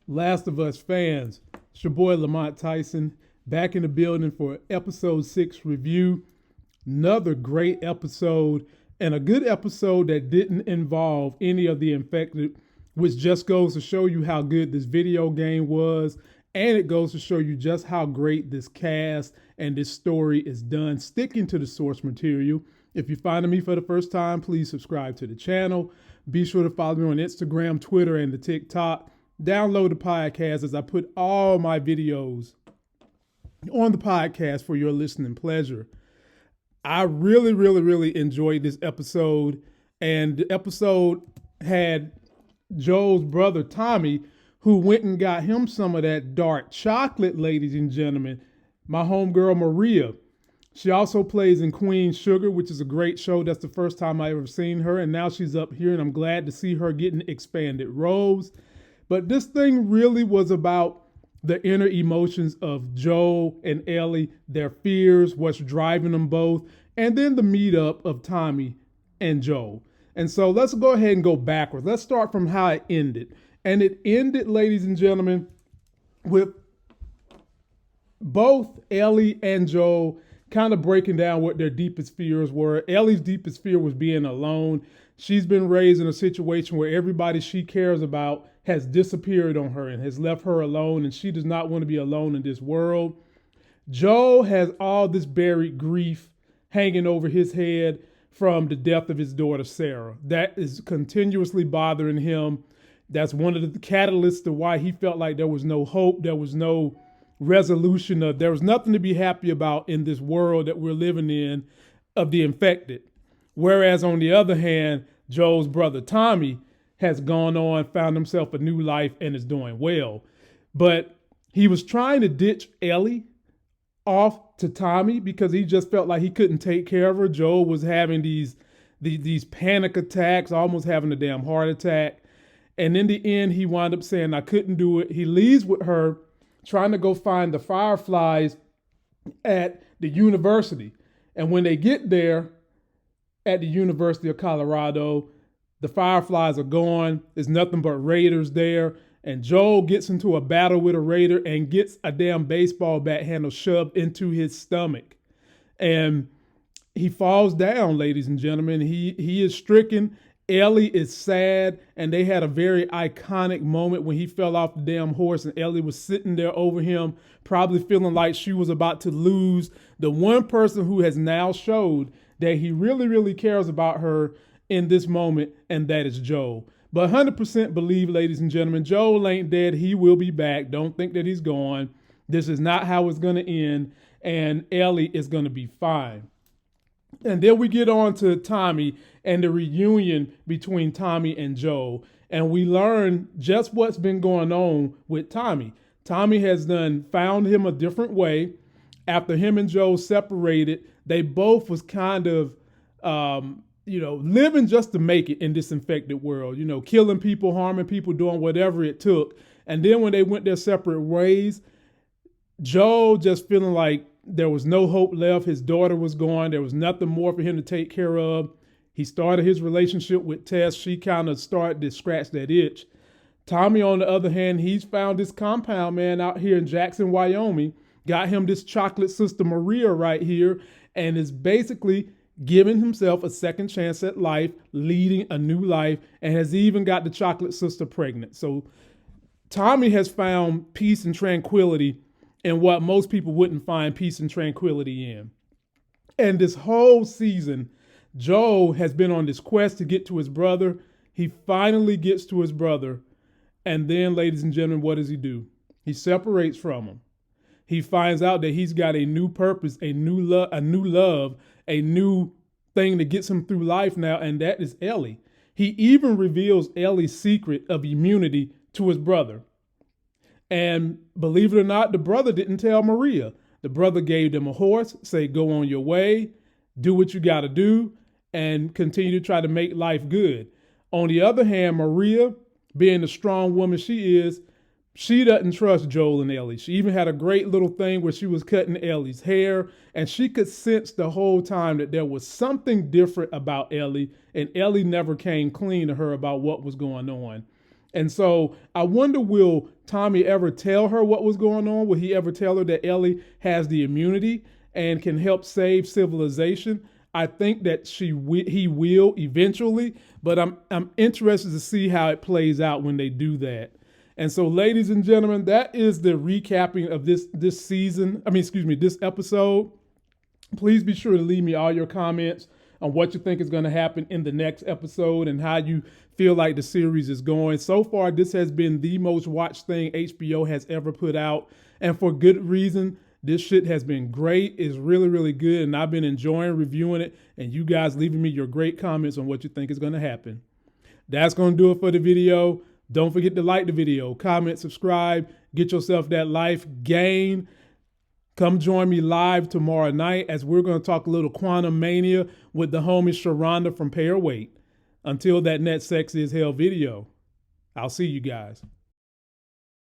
Last of Us fans, it's your boy Lamont Tyson back in the building for episode 6 review. Another great episode and a good episode that didn't involve any of the infected, which just goes to show you how good this video game was, and it goes to show you just how great this cast and this story is done, sticking to the source material. If you're finding me for the first time, please subscribe to the channel. Be sure to follow me on Instagram, Twitter, and the TikTok. Download the podcast as I put all my videos on the podcast for your listening pleasure. I really enjoyed this episode, and the episode had Joel's brother Tommy, who went and got him some of that dark chocolate, ladies and gentlemen. My homegirl Maria. She also plays in Queen Sugar, which is a great show. That's the first time I ever seen her, and now she's up here, and I'm glad to see her getting expanded roles. But this thing really was about the inner emotions of Joel and Ellie, their fears, what's driving them both, and then the meetup of Tommy and Joel. And so let's go ahead and go backwards. Let's start from how it ended. And it ended, ladies and gentlemen, with both Ellie and Joel kind of breaking down what their deepest fears were. Ellie's deepest fear was being alone. She's been raised in a situation where everybody she cares about has disappeared on her and has left her alone, and she does not want to be alone in this world. Joel has all this buried grief hanging over his head from the death of his daughter, Sarah. That is continuously bothering him. That's one of the catalysts to why he felt like there was no hope, there was no resolution, there was nothing to be happy about in this world that we're living in of the infected. Whereas on the other hand, Joel's brother Tommy has gone on, found himself a new life, and is doing well. But he was trying to ditch Ellie off to Tommy because he just felt like he couldn't take care of her. Joel was having these panic attacks, almost having a damn heart attack. And in the end, he wound up saying, I couldn't do it. He leaves with her, trying to go find the fireflies at the university. And when they get there at the University of Colorado, the fireflies are gone. There's nothing but raiders there. And Joel gets into a battle with a raider and gets a damn baseball bat handle shoved into his stomach. And he falls down, ladies and gentlemen. He is stricken. Ellie is sad, and they had a very iconic moment when he fell off the damn horse and Ellie was sitting there over him, probably feeling like she was about to lose the one person who has now showed that he really cares about her in this moment, and that is Joel. But 100% believe, ladies and gentlemen, Joel ain't dead. He will be back. Don't think that he's gone. This is not how it's going to end, and Ellie is going to be fine. And then we get on to Tommy and the reunion between Tommy and Joel. And we learn just what's been going on with Tommy. Tommy has found him a different way. After him and Joel separated, they both was kind of, living just to make it in this infected world, killing people, harming people, doing whatever it took. And then when they went their separate ways, Joel just feeling like there was no hope left. His daughter was gone. There was nothing more for him to take care of. He started his relationship with Tess. She kind of started to scratch that itch. Tommy, on the other hand, he's found this compound man out here in Jackson, Wyoming, got him this chocolate sister Maria right here, and is basically giving himself a second chance at life, leading a new life, and has even got the chocolate sister pregnant. So Tommy has found peace and tranquility in what most people wouldn't find peace and tranquility in. And this whole season, Joel has been on this quest to get to his brother. He finally gets to his brother. And then, ladies and gentlemen, what does he do? He separates from him. He finds out that he's got a new purpose, a new love, a new thing that gets him through life now, and that is Ellie. He even reveals Ellie's secret of immunity to his brother. And believe it or not, the brother didn't tell Maria. The brother gave them a horse, say, go on your way, do what you got to do, and continue to try to make life good. On the other hand, Maria, being the strong woman she is, she doesn't trust Joel and Ellie. She even had a great little thing where she was cutting Ellie's hair, and she could sense the whole time that there was something different about Ellie, and Ellie never came clean to her about what was going on. And so I wonder, will Tommy ever tell her what was going on? Will he ever tell her that Ellie has the immunity and can help save civilization? I think that he will eventually, but I'm interested to see how it plays out when they do that. And so, ladies and gentlemen, that is the recapping of this episode. Please be sure to leave me all your comments on what you think is going to happen in the next episode and how you feel like the series is going. So far, this has been the most watched thing HBO has ever put out, and for good reason. This shit has been great. It's really, really good, and I've been enjoying reviewing it, and you guys leaving me your great comments on what you think is going to happen. That's going to do it for the video. Don't forget to like the video, comment, subscribe, get yourself that life gain. Come join me live tomorrow night as we're going to talk a little Quantum Mania with the homie Sharonda from Pay or Wait. Until that next Sexy as Hell video, I'll see you guys.